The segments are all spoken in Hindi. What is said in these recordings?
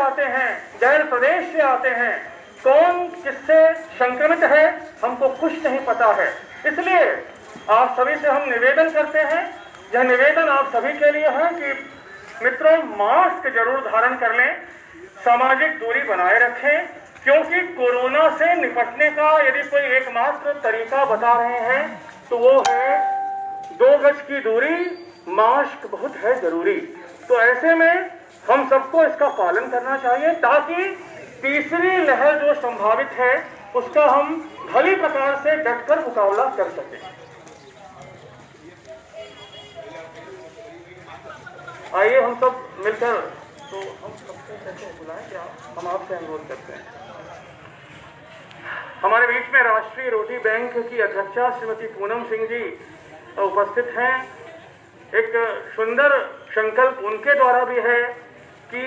आते हैं, गैर प्रदेश से आते हैं, कौन किससे संक्रमित है हमको कुछ नहीं पता है। इसलिए आप सभी से हम निवेदन करते हैं, यह निवेदन आप सभी के लिए है कि मित्रों मास्क जरूर धारण कर लें, सामाजिक दूरी बनाए रखें, क्योंकि कोरोना से निपटने का यदि कोई एकमात्र तरीका बता रहे हैं तो वो है 2 गज की दूरी, मास्क बहुत है जरूरी। तो ऐसे में हम सबको इसका पालन करना चाहिए ताकि तीसरी लहर जो संभावित है उसका हम भली प्रकार से डटकर मुकाबला कर सकें। आइए हम सब मिलकर, तो हम सबसे कैसे बुलाएं, क्या हम आपसे अनुरोध करते हैं। हमारे बीच में राष्ट्रीय रोटी बैंक की अध्यक्षा श्रीमती पूनम सिंह जी उपस्थित हैं। एक सुंदर संकल्प उनके द्वारा भी है कि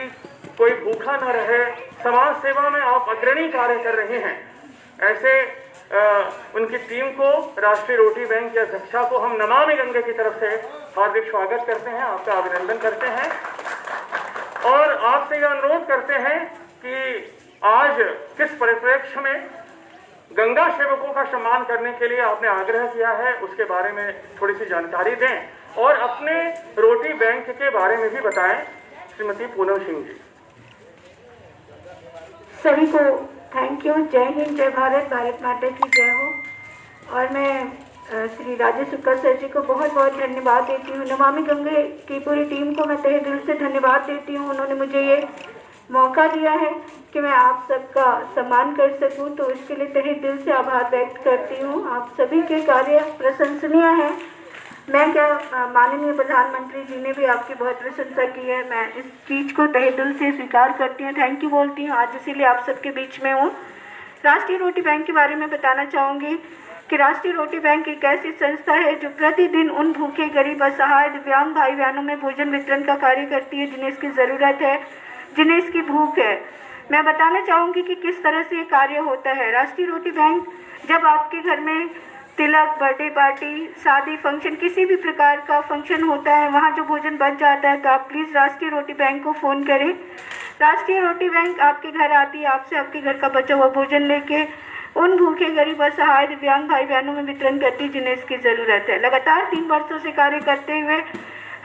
कोई भूखा न रहे, समाज सेवा में आप अग्रणी कार्य कर रहे हैं। ऐसे उनकी टीम को, राष्ट्रीय रोटी बैंक की अध्यक्षा को हम नमामि गंगे की तरफ से हार्दिक स्वागत करते हैं, आपका अभिनंदन करते हैं और आपसे यह अनुरोध करते हैं कि आज किस परिप्रेक्ष्य में गंगा सेवकों का सम्मान करने के लिए आपने आग्रह किया है उसके बारे में थोड़ी सी जानकारी दें और अपने रोटी बैंक के बारे में भी बताएं। श्रीमती पूनम सिंह जी। सभी को थैंक यू। जय हिंद, जय भारत, भारत माता की जय हो। और मैं श्री राजेश शुक्ला सर जी को बहुत बहुत धन्यवाद देती हूँ। नमामि गंगे की पूरी टीम को मैं तहे दिल से धन्यवाद देती हूँ। उन्होंने मुझे ये मौका दिया है कि मैं आप सबका सम्मान कर सकूं, तो इसके लिए तहे दिल से आभार व्यक्त करती हूँ। आप सभी के कार्य प्रशंसनीय हैं। मैं क्या, माननीय प्रधानमंत्री जी ने भी आपकी बहुत प्रशंसा की है। मैं इस चीज़ को तहे दिल से स्वीकार करती हूँ, थैंक यू बोलती हूँ। आज इसीलिए आप सबके बीच में हूँ। राष्ट्रीय रोटी बैंक के बारे में बताना चाहूँगी कि राष्ट्रीय रोटी बैंक एक ऐसी संस्था है जो प्रतिदिन उन भूखे, गरीब, असहाय, दिव्यांग भाई बहनों में भोजन वितरण का कार्य करती है जिन्हें इसकी ज़रूरत है, जिन्हें इसकी भूख है। मैं बताना चाहूँगी कि किस तरह से ये कार्य होता है। राष्ट्रीय रोटी बैंक, जब आपके घर में तिलक, बर्थडे पार्टी, शादी, फंक्शन, किसी भी प्रकार का फंक्शन होता है, वहाँ जो भोजन बच जाता है तो आप प्लीज़ राष्ट्रीय रोटी बैंक को फ़ोन करें। राष्ट्रीय रोटी बैंक आपके घर आती है, आपसे आपके घर का बचा हुआ भोजन लेके उन भूखे, गरीब, असहाय, दिव्यांग भाई बहनों में वितरण करती है जिन्हें इसकी ज़रूरत है। लगातार 3 वर्षों से कार्य करते हुए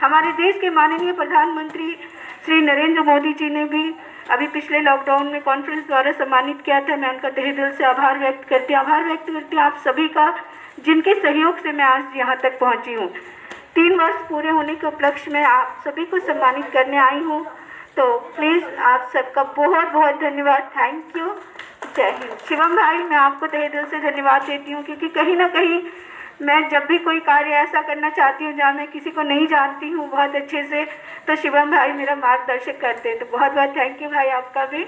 हमारे देश के माननीय प्रधानमंत्री श्री नरेंद्र मोदी जी ने भी अभी पिछले लॉकडाउन में कॉन्फ्रेंस द्वारा सम्मानित किया था। मैं उनका तहे दिल से आभार व्यक्त करती हूँ आप सभी का, जिनके सहयोग से मैं आज यहाँ तक पहुँची हूँ। 3 वर्ष पूरे होने के उपलक्ष्य में आप सभी को सम्मानित करने आई हूँ, तो प्लीज़ आप सबका बहुत बहुत धन्यवाद, थैंक यू, जय हिंद। शिवम भाई, मैं आपको तहे दिल से धन्यवाद देती हूँ क्योंकि कहीं ना कहीं मैं जब भी कोई कार्य ऐसा करना चाहती हूँ जहाँ मैं किसी को नहीं जानती हूँ बहुत अच्छे से, तो शिवम भाई मेरा मार्गदर्शक करते हैं। तो बहुत बहुत थैंक यू भाई आपका भी।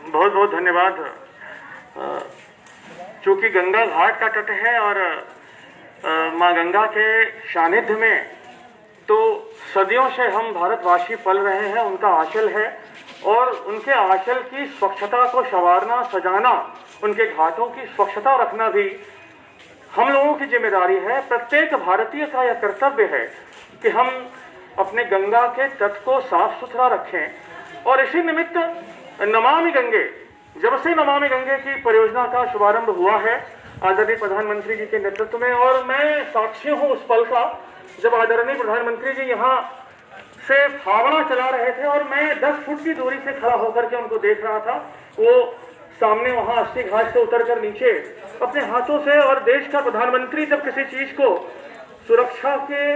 बहुत बहुत धन्यवाद। चूँकि गंगा घाट का तट है और माँ गंगा के सानिध्य में तो सदियों से हम भारतवासी पल रहे हैं, उनका आंचल है और उनके आंचल की स्वच्छता को संवारना, सजाना, उनके घाटों की स्वच्छता रखना भी हम लोगों की जिम्मेदारी है। प्रत्येक भारतीय का यह कर्तव्य है कि हम अपने गंगा के तट को साफ सुथरा रखें और इसी निमित्त नमामि गंगे, जब से नमामि गंगे की परियोजना का शुभारंभ हुआ है आदरणीय प्रधानमंत्री जी के नेतृत्व में, और मैं साक्षी हूँ उस पल का जब आदरणीय प्रधानमंत्री जी यहाँ से फावड़ा चला रहे थे और मैं 10 फुट की दूरी से खड़ा होकर के उनको देख रहा था। वो सामने वहाँ अस्सी घाट से उतरकर नीचे अपने हाथों से, और देश का प्रधानमंत्री जब किसी चीज को सुरक्षा के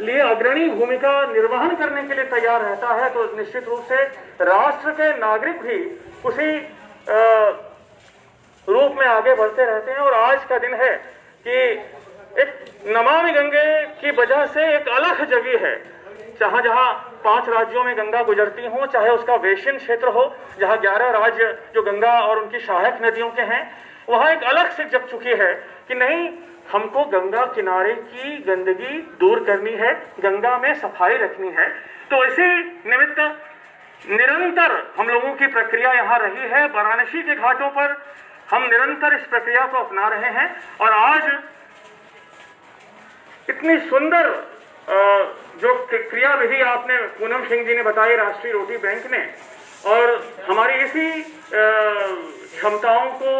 लिए अग्रणी भूमिका निर्वहन करने के लिए तैयार रहता है तो निश्चित रूप से राष्ट्र के नागरिक भी उसी रूप में आगे बढ़ते रहते हैं। और आज का दिन है कि एक नमामि गंगे की वजह से एक अलग जगह है, जहाँ जहाँ 5 राज्यों में गंगा गुजरती हो, चाहे उसका वेश्यन क्षेत्र हो जहाँ 11 राज्य जो गंगा और उनकी सहायक नदियों के हैं, वहाँ एक अलग से जग चुकी है कि नहीं, हमको गंगा किनारे की गंदगी दूर करनी है, गंगा में सफाई रखनी है। तो इसी निमित्त निरंतर हम लोगों की प्रक्रिया यहाँ रही है। वाराणसी के घाटों पर हम निरंतर इस प्रक्रिया को अपना रहे हैं और आज इतनी सुंदर जो क्रिया विधि आपने पूनम सिंह जी ने बताई राष्ट्रीय रोटी बैंक ने, और हमारी इसी क्षमताओं को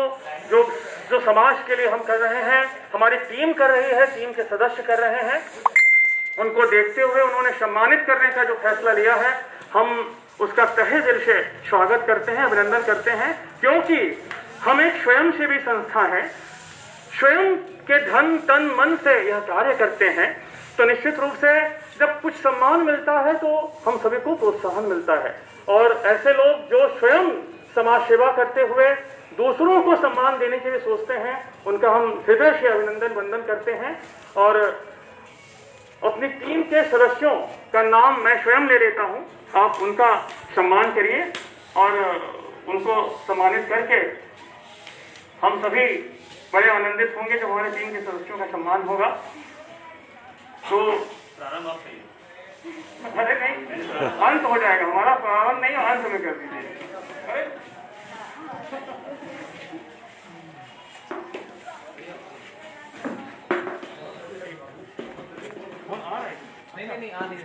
जो जो समाज के लिए हम कर रहे हैं, हमारी टीम कर रही है, टीम के सदस्य कर रहे हैं, उनको देखते हुए उन्होंने सम्मानित करने का जो फैसला लिया है, हम उसका तहे दिल से स्वागत करते हैं, अभिनंदन करते हैं। क्योंकि हम एक स्वयंसेवी संस्था है, स्वयं के धन तन मन से यह कार्य करते हैं, तो निश्चित रूप से जब कुछ सम्मान मिलता है तो हम सभी को प्रोत्साहन मिलता है। और ऐसे लोग जो स्वयं समाज सेवा करते हुए दूसरों को सम्मान देने के लिए सोचते हैं, उनका हम हृदय से अभिनंदन वंदन करते हैं। और अपनी टीम के सदस्यों का नाम मैं स्वयं ले लेता हूं, आप उनका सम्मान करिए और उनको सम्मानित करके हम सभी बड़े आनंदित होंगे जब हमारे टीम के सदस्यों का सम्मान होगा। तो प्रारंभ आप सही, अरे नहीं, अंत हो जाएगा हमारा, प्रारंभ नहीं, अंत में कर दीजिए। नहीं आ नहीं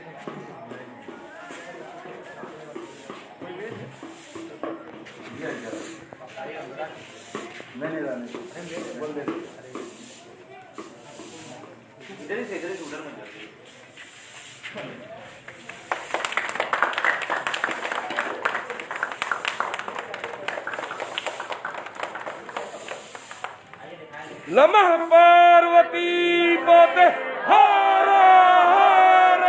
बोल दे इधर से उधर मत जाओ। नमः पार्वती पते हर हर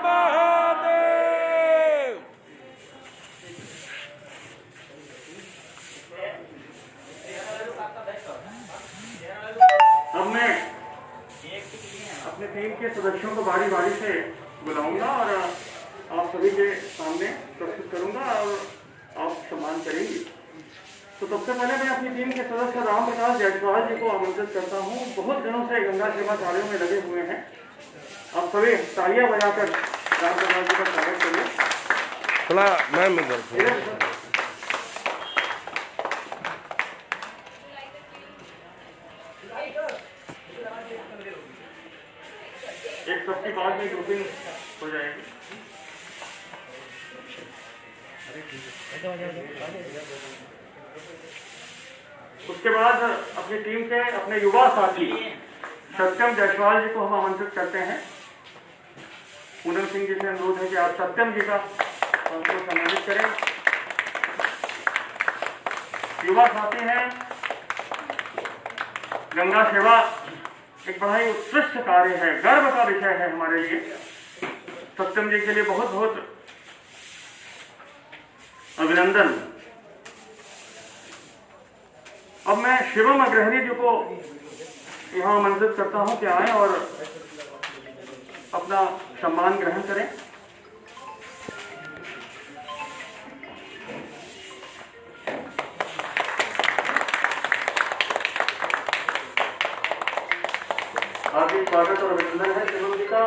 महादेव। अब मैं अपने टीम के सदस्यों को बारी बारी से बुलाऊंगा और आप सभी के सामने प्रस्तुत करूंगा और आप सम्मान करेंगे। तो सबसे पहले मैं अपनी टीम के सदस्य राम प्रकाश जायसवाल जी को आमंत्रित करता हूं। बहुत दिनों से गंगा सेवा कार्यों में लगे हुए हैं। आप सभी तालियां बजाकर राम प्रकाश जी का स्वागत करिए। थोड़ा मैम एक सबकी बाद में ग्रुपिंग हो जाएगी। उसके बाद अपनी टीम के अपने युवा साथी सत्यम जायसवाल जी को हम आमंत्रित करते हैं। पूनम सिंह जी से अनुरोध है कि आप सत्यम जी का उनको सम्मानित करें। युवा साथी हैं, गंगा सेवा एक बड़ा ही उत्कृष्ट कार्य है, गर्व का विषय है हमारे लिए। सत्यम जी के लिए बहुत बहुत अभिनंदन। अब मैं शिवम अग्रहरी जी को यहाँ आमंत्रित करता हूँ कि आए और अपना सम्मान ग्रहण करें। हार्दिक स्वागत और अभिनंदन है शिवम जी का।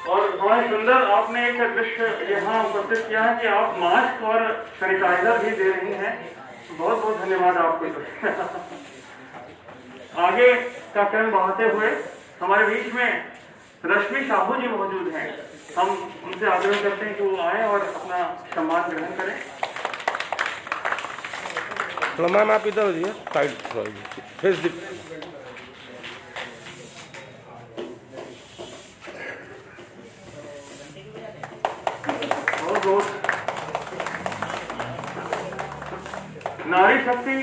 और बहुत सुंदर आपने एक दृश्य यहाँ उपस्थित किया है कि आप मास्क और सैनिटाइजर भी दे रही हैं। बहुत बहुत धन्यवाद आपको। आगे का क्रम बढ़ाते हुए हमारे बीच में रश्मि साहू जी मौजूद हैं। हम उनसे आग्रह करते हैं कि वो आए और अपना सम्मान ग्रहण करें। मैम आप इधर हो जाइए, साइड फेस दिख। नारी शक्ति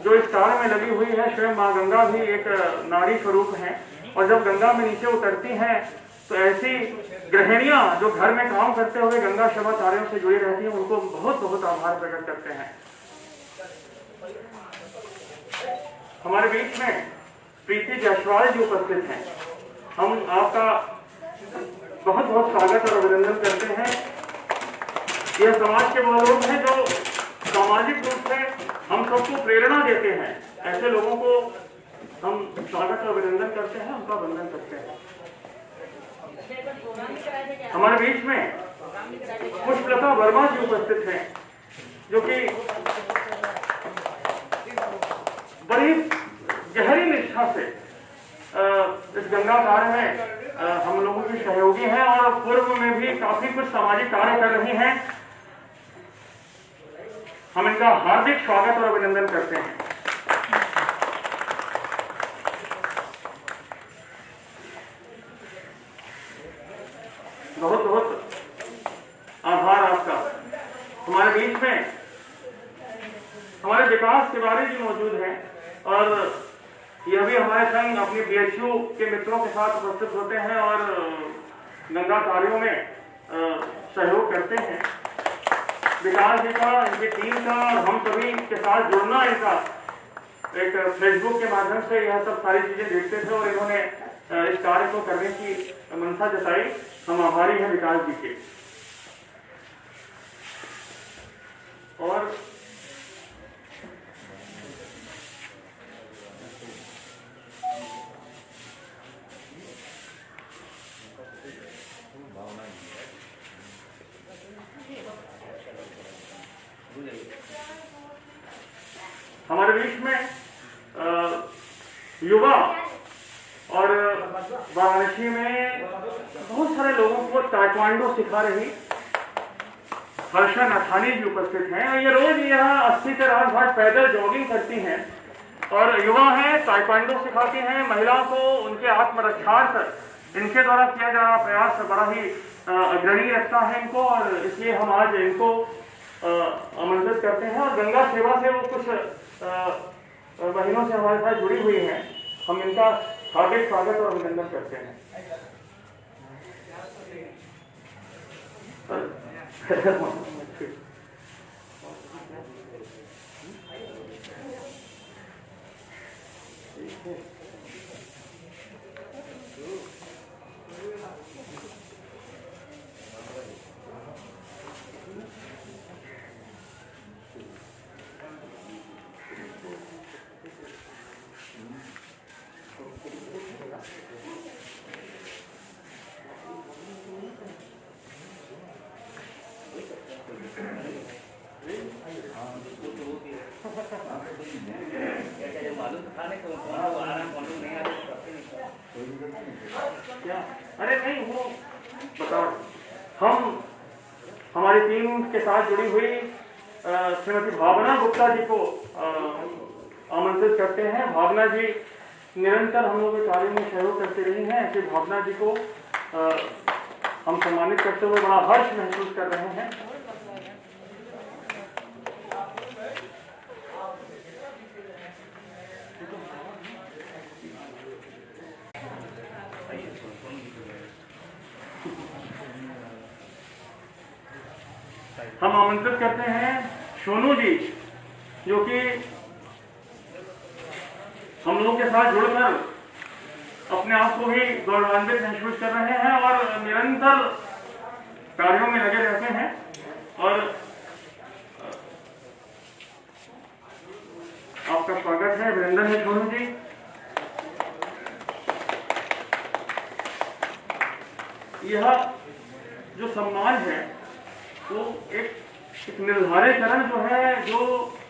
जो इस कार्य में लगी हुई है, स्वयं माँ गंगा भी एक नारी स्वरूप है। और जब गंगा में नीचे उतरती हैं तो ऐसी गृहिणियां जो घर में काम करते हुए गंगा सेवा कार्यों से जुड़ी रहती हैं, उनको बहुत बहुत आभार प्रकट करते हैं। हमारे बीच में प्रीति जायसवाल जी उपस्थित हैं। हम आपका बहुत बहुत स्वागत और अभिनंदन करते हैं। यह समाज के वो लोग हैं जो सामाजिक रूप से हम सबको प्रेरणा देते हैं। ऐसे लोगों को हम स्वागत और अभिनंदन करते हैं, उनका वंदन करते हैं। हमारे बीच में पुष्पलता वर्मा जी उपस्थित हैं, जो कि बड़ी गहरी निष्ठा से इस गंगा कार्य में हम लोगों की सहयोगी हैं और पूर्व में भी काफी कुछ सामाजिक कार्य कर रही हैं। हम इनका हार्दिक स्वागत और अभिनंदन करते हैं। बहुत बहुत आभार आपका। हमारे बीच में हमारे विकास तिवारी जी मौजूद हैं और यह भी हमारे संग अपनी बीएचयू के मित्रों के साथ उपस्थित होते हैं और गंगा कार्यों में सहयोग करते हैं। विकास जी का, इनकी टीम का और हम सभी के साथ जुड़ना, इनका एक फेसबुक के माध्यम से यह सब सारी चीजें देखते थे और इन्होंने इस कार्य को करने की मंशा जताई। हम आभारी हैं विकास जी के। और हमारे बीच में युवा और वाराणसी में बहुत सारे लोगों को ताइक्वांडो सिखा रही हर्षा नथानी जी उपस्थित हैं। ये रोज यहाँ 80 से राजघाट पैदल जॉगिंग करती हैं और युवा हैं, ताइक्वांडो सिखाती हैं महिलाओं को। उनके आत्मरक्षार्थ इनके द्वारा किया जा रहा प्रयास बड़ा ही अग्रणी रखता है इनको और इसलिए हम आज इनको आमंत्रित करते हैं। और गंगा सेवा से वो कुछ महीनों से हमारे साथ जुड़ी हुई हैं। हम इनका हार्दिक स्वागत और अभिनंदन करते हैं। क्या? अरे नहीं, वो बताओ। हम हमारी टीम के साथ जुड़ी हुई श्रीमती भावना गुप्ता जी को आमंत्रित करते हैं। भावना जी निरंतर हम लोग के कार्य में सहयोग करते रही हैं। ऐसे भावना जी को हम सम्मानित करते हुए बड़ा हर्ष महसूस कर रहे हैं। हम आमंत्रित करते हैं सोनू जी, जो कि हम लोग के साथ जुड़कर अपने आप को ही गौरवान्वित महसूस कर रहे हैं और निरंतर कार्यों में लगे रहते हैं। और आपका स्वागत है, अभिनंदन है सोनू जी। यह जो सम्मान है वो एक निर्धारितकरण जो है, जो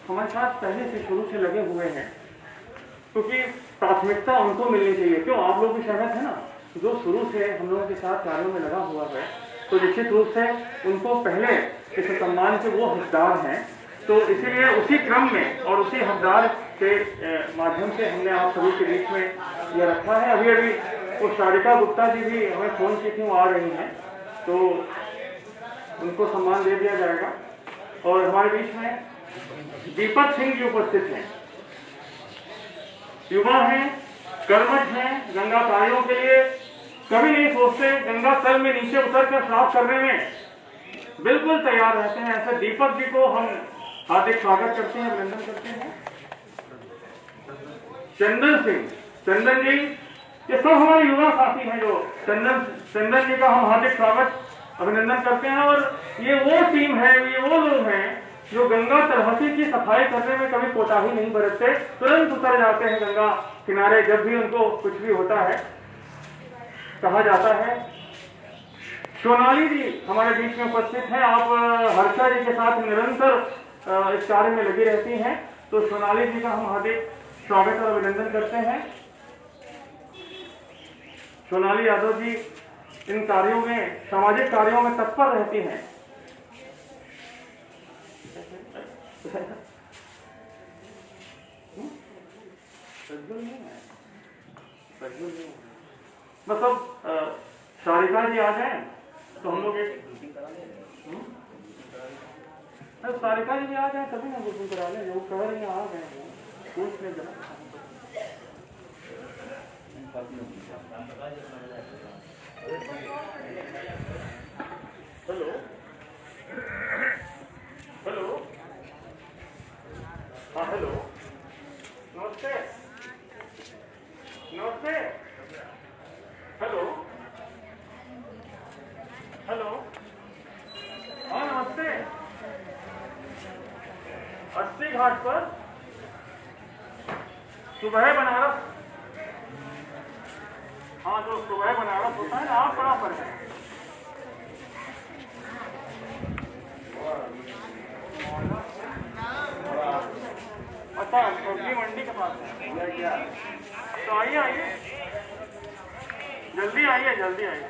हमारे साथ पहले से शुरू से लगे हुए हैं, क्योंकि प्राथमिकता उनको मिलनी चाहिए। क्यों? आप लोग भी सहमत है ना, जो शुरू से हम लोगों के साथ कार्यों में लगा हुआ है, तो निश्चित रूप से उनको पहले इस सम्मान के वो हकदार हैं। तो इसीलिए उसी क्रम में और उसी हकदार के माध्यम से हमने आप सभी के बीच में यह रखा है। अभी अभी वो सारिका गुप्ता जी भी हमें फोन की थी, वो आ रही हैं, तो उनको सम्मान दे दिया जाएगा। और हमारे बीच में दीपक सिंह जी उपस्थित हैं, युवा हैं, कर्मठ हैं, गंगा कार्यों के लिए कभी नहीं सोचते, गंगा तल में नीचे उतरकर साफ करने में बिल्कुल तैयार रहते हैं। ऐसे दीपक जी को हम हार्दिक स्वागत करते हैं, अभिनंदन करते हैं। चंदन सिंह, चंदन जी, ये सब हमारे युवा साथी हैं। जो चंदन जी का हम हार्दिक स्वागत अभिनंदन करते हैं। और ये वो टीम है, ये वो लोग हैं जो गंगा तलहटी की सफाई करने में कभी कोताही नहीं बरतते, तुरंत उतर जाते हैं गंगा किनारे जब भी उनको कुछ भी होता है। कहा जाता है सोनाली जी हमारे बीच में उपस्थित हैं। आप हर्षा जी के साथ निरंतर इस कार्य में लगी रहती हैं, तो सोनाली जी का हम हार्दिक स्वागत और अभिनंदन करते हैं। सोनाली यादव जी इन कार्यों में, सामाजिक कार्यों में तत्पर रहती हैं। मतलब सारिका जी आ जाए तो हम लोग एक सारिका जी आ जाए तभी ना बुकिंग करा लें। वो कह रही हैं आ गए, पूछ ले जरा। हेलो हेलो, हाँ हेलो, नमस्ते नमस्ते, हेलो हेलो, हाँ नमस्ते। 80 घाट पर सुबह बनारस, हाँ जो सुबह बनारस होता है ना, आप कहाँ पर हैं? अच्छा, सब्जी मंडी के पास है। तो आइए आइए, जल्दी आइए जल्दी आइए।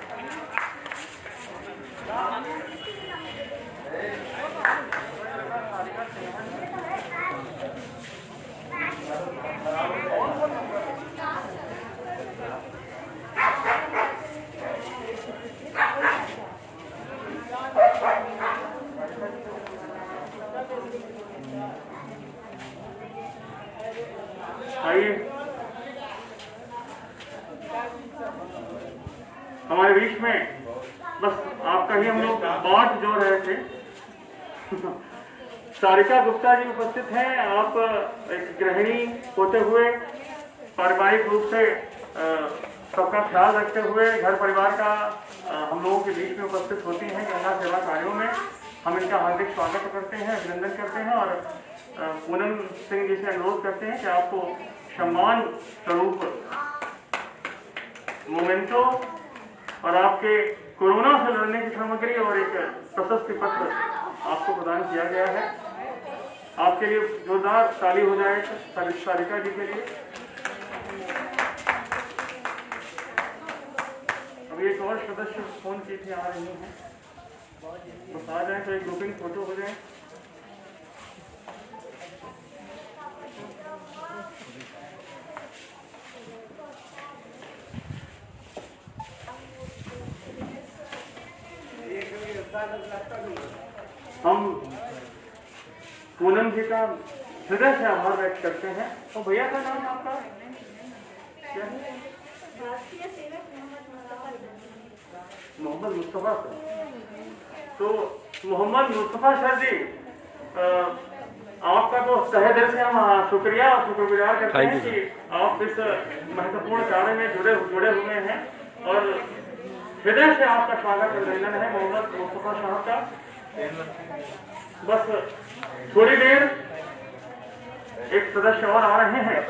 आइए, हमारे बीच में बस आपका ही हम लोग बात जोड़ रहे थे। सारिका गुप्ता जी उपस्थित हैं। आप एक गृहिणी होते हुए पारिवारिक रूप से सबका ख्याल रखते हुए घर परिवार का हम लोगों के बीच में उपस्थित होती हैं गंगा सेवा कार्यों में। हम इनका हार्दिक स्वागत करते हैं, अभिनंदन करते हैं और पूनम सिंह जी से अनुरोध करते हैं कि आपको सम्मान स्वरूप मोमेंटो और आपके कोरोना से लड़ने की सामग्री और एक प्रशस्ति पत्र आपको प्रदान किया गया है। आपके लिए जोरदार ताली हो जाए सारिका जी के लिए। अब एक और सदस्य फोन की थी, आ रही हैं, तो आ जाए तो एक ग्रुपिंग फोटो हो जाए। हम पूनम जी का हृदय से आभार व्यक्त करते हैं। और भैया का नाम आपका क्या है? मोहम्मद मुस्तफा सर। तो मोहम्मद मुस्तफा सर जी, आपका तो तहे दिल से हम शुक्रिया और शुक्रगुजार करते हैं कि आप इस महत्वपूर्ण कार्य में जुड़े हुए हैं और हृदय से आपका स्वागत अभिनंदन है मोहम्मद मुस्तफा साहब का। बस थोड़ी देर एक सदस्य और आ रहे हैं।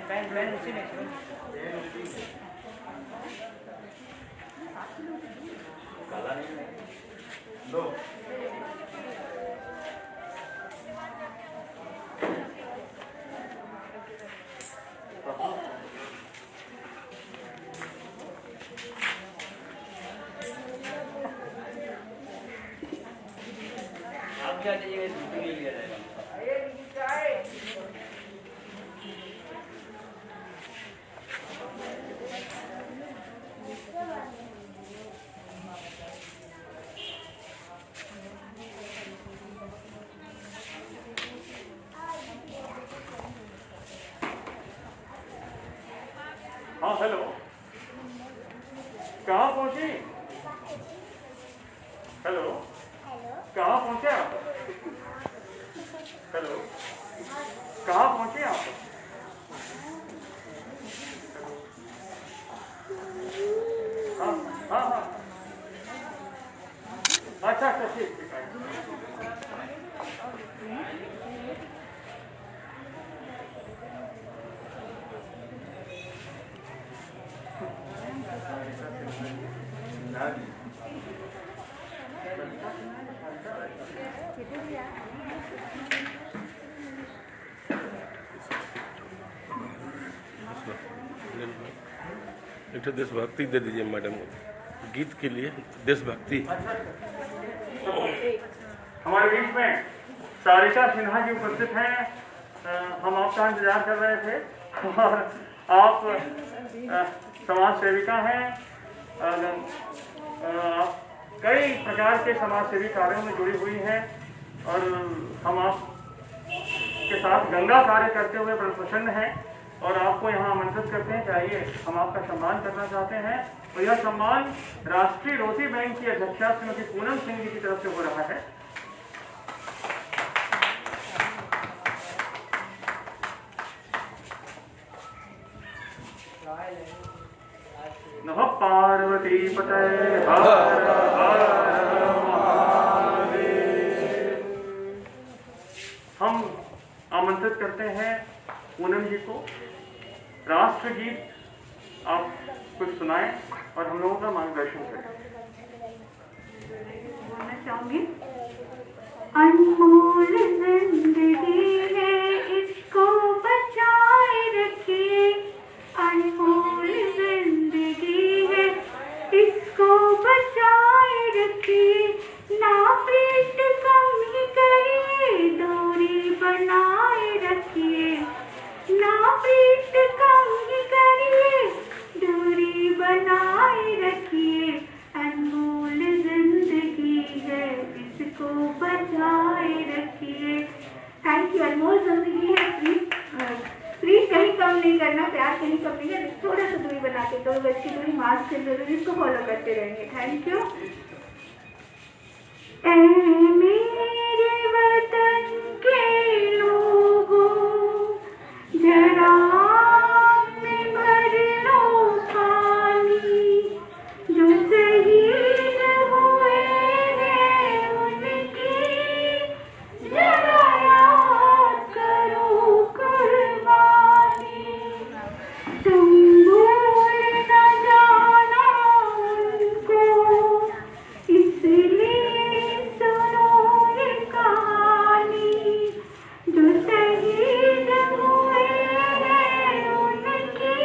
पेन उसी में दो। आप क्या जाइएगा? हाँ हेलो, कहाँ पहुँची? हेलो, कहाँ पहुँचे आप? हेलो, कहाँ पहुँचे आप? हाँ हाँ हाँ, अच्छा अच्छा ठीक ठीक है। एक तो देशभक्ति दे दीजिए मैडम को, गीत के लिए देशभक्ति। हमारे बीच में सारिका सिन्हा जी उपस्थित हैं। हम आपका इंतजार कर रहे थे और आप समाज सेविका हैं। आप कई प्रकार के समाज सेवी कार्यों में जुड़ी हुई हैं और हम आप के साथ गंगा कार्य करते हुए बड़े प्रसन्न हैं और आपको यहाँ आमंत्रित करते हैं कि आइए, हम आपका सम्मान करना चाहते हैं। और यह सम्मान राष्ट्रीय रोटी बैंक की अध्यक्षा श्रीमती पूनम सिंह जी की तरफ से हो रहा है। नमः पार्वती पते हर हर महादेव। हम आमंत्रित करते हैं पूनम जी को। राष्ट्रगीत आप कुछ सुनाएं और हम लोगों का मार्गदर्शन करें। बोलना चाहूंगी, अनमोल जिंदगी है इसको बचाए रखिए, अनमोल जिंदगी है इसको बचाए रखिए, ना प्रीत कम ही करिए दूरी बनाए रखिए, ना प्रीत कम ही करिए दूरी बनाए रखिए, अनमोल जिंदगी है इसको बचाए रखिए। Thank you. अनमोल जिंदगी है, प्लीज कहीं कम नहीं करना, प्यार कहीं कम नहीं है, थोड़ा सा दूरी बना के 2 गज की दूरी मास्क से जरूर इसको फॉलो करते रहेंगे। Thank you. ऐ मेरे वतन के लोगों जरा में भर लो पानी, जो शहीद हुए हैं उनकी जरा याद करो कुर्बानी, तुम भूल न जाना उनको इसलिए सुनो ये कहानी, जो शहीद हुए हैं उनकी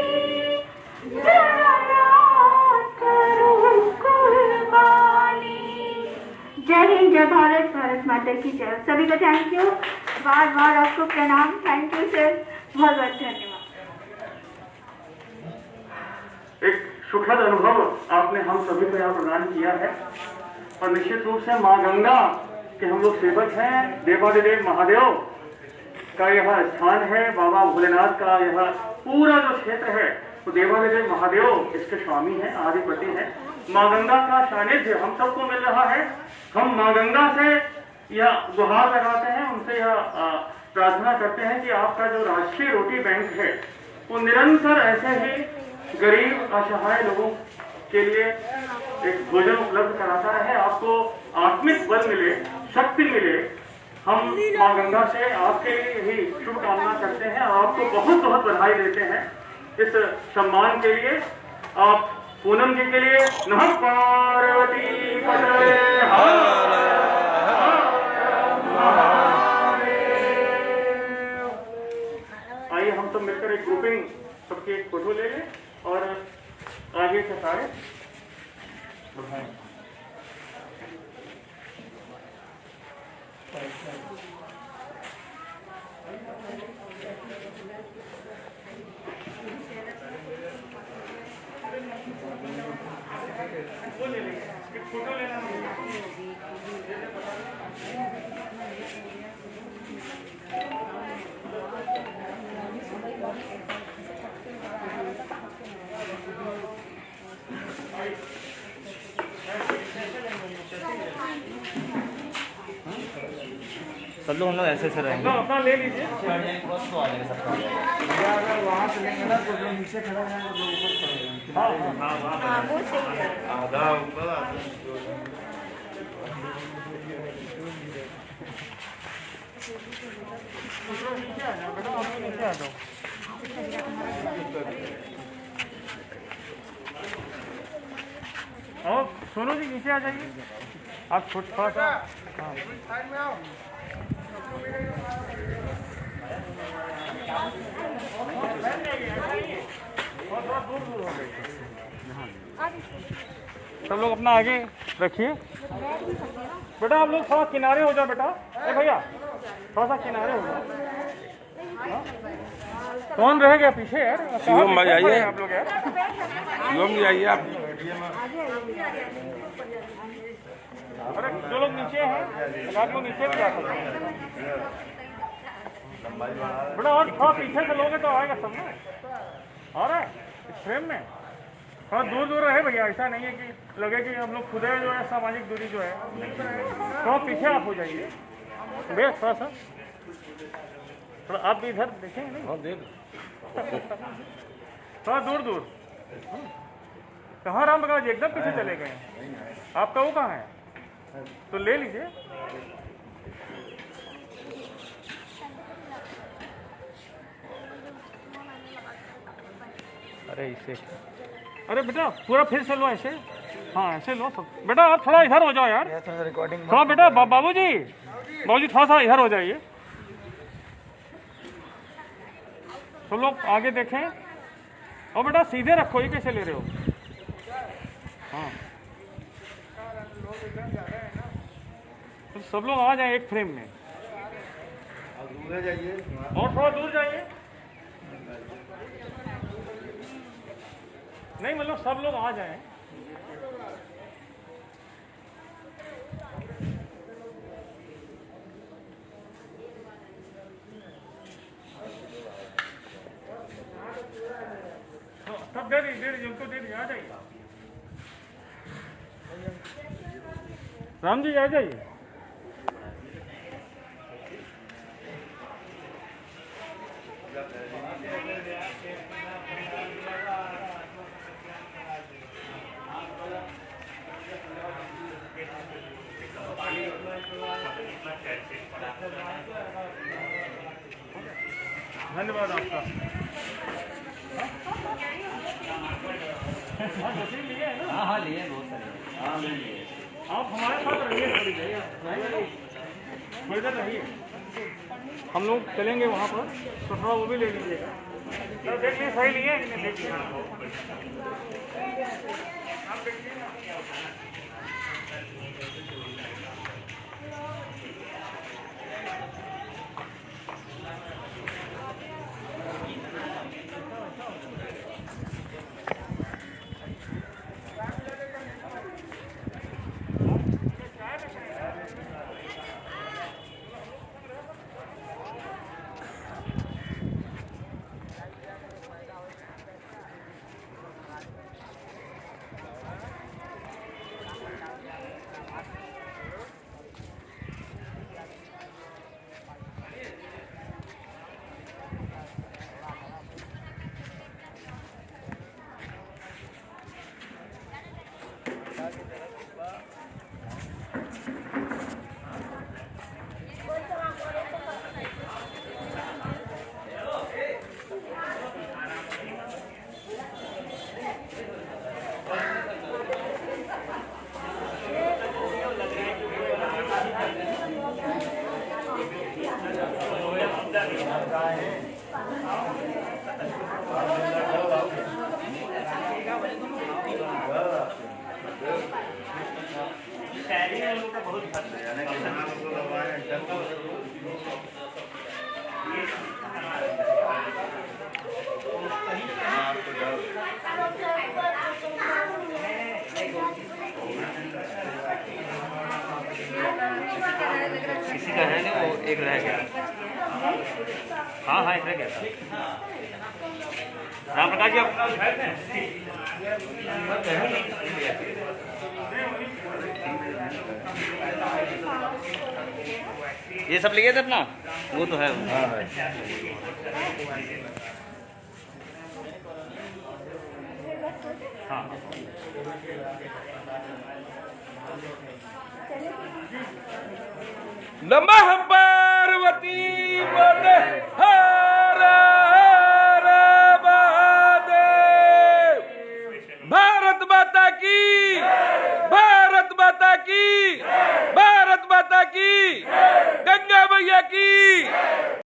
जरा याद करो कुर्बानी। जय हिंद, जय भारत, भारत माता की जय। सभी को थैंक यू, बार बार आपको प्रणाम। थैंक यू सर, बहुत बहुत धन्यवाद। एक सुखद अनुभव आपने हम सभी को यहाँ प्रदान किया है और निश्चित रूप से माँ गंगा के हम लोग सेवक हैं। देवादिदेव महादेव का यह स्थान है, बाबा भोलेनाथ का यह पूरा जो क्षेत्र है तो देवादिदेव महादेव इसके स्वामी हैं, आदिपति हैं। माँ गंगा का सानिध्य हम सबको मिल रहा है। हम माँ गंगा से यह गुहार लगाते हैं, उनसे यह प्रार्थना करते हैं कि आपका जो राष्ट्रीय रोटी बैंक है वो निरंतर ऐसे ही गरीब असहाय लोगों के लिए एक भोजन उपलब्ध कराता रहे, आपको आत्मिक बल मिले, शक्ति मिले। हम माँ गंगा से आपके लिए ही शुभकामना करते हैं और आपको बहुत बहुत बधाई देते हैं इस सम्मान के लिए। आप पूनम जी के लिए नमः पार्वती पते हर महादेव। आइए हम सब मिलकर एक ग्रुपिंग सबकी एक फोटो ले लें और आगे से सारे बढ़ाएं। वो ले लेंगे, एक फोटो लेना सब लोग हम लोग ऐसे रहेंगे। अपना ले लीजिए। वहाँ से लेंगे ना तो जो नीचे खड़े हैं वो लोग ऊपर खड़े हैं। हाँ वो सही है। आधा ऊपर और सोनू जी नीचे आ जाइए, आप थोड़ा सा साइड में आओ। बहुत दूर हो गई। सब लोग अपना आगे रखिए। बेटा आप लोग थोड़ा किनारे हो जाओ बेटा। ए भैया थोड़ा सा किनारे हो जाओ। कौन रह गया पीछे यार? शिवम भाई आइए। आप लोग यार शिवम जी आइए आप। अरे जो लोग नीचे हैं आप लोग नीचे भी जा सकते हैं। बेटा और थोड़ा पीछे से लोगे तो आएगा सब ना। आ रहा है इस फ्रेम में थोड़ा दूर दूर रहे भैया। ऐसा नहीं है कि लगे कि हम लोग खुद जो है सामाजिक दूरी जो है। थोड़ा पीछे आप हो जाइए भैया थोड़ा सा। थोड़ा आप भी इधर देखेंगे नहीं? हाँ देख। थोड़ा दूर दूर। कहाँ राम प्रकाश जी एकदम पीछे चले गए। आपका वो कहाँ है? तो ले लीजिए। अरे इसे अरे बेटा पूरा फिर से लो ऐसे। हाँ ऐसे लो सब। बेटा आप थोड़ा इधर हो जाओ यार। रिकॉर्डिंग थोड़ा बेटा बाबूजी थोड़ा सा इधर हो जाइए। सब लोग आगे देखें। और बेटा सीधे रखो, ये कैसे ले रहे हो? हाँ तो सब लोग आ जाए एक फ्रेम में। दूर जाइए। और थोड़ा दूर जाइए। नहीं मतलब सब लोग आ जाएं। सब दे दीजिए उनको दे दीजिए। आ जाइए राम जी आ जाइए। धन्यवाद आपका। हाँ लिए बहुत सारे। आप हमारे साथ रहिए थोड़ी देर। थोड़ी देर रहिए। हम लोग चलेंगे वहाँ पर तो थोड़ा वो भी ले लीजिएगा। तो देख लीजिए सही लिए कि नहीं देख लीजिए। आप देखिए ना। किसी का है नहीं, वो एक रह गया। हाँ हाँ एक रह गया था। राम प्रकाश जी आप ये सब लिए थे अपना, वो तो है। हाँ नमः पार्वती पते हर हर महादेव। भारत माता की, भारत माता की, भारत माता की, गंगा मैया की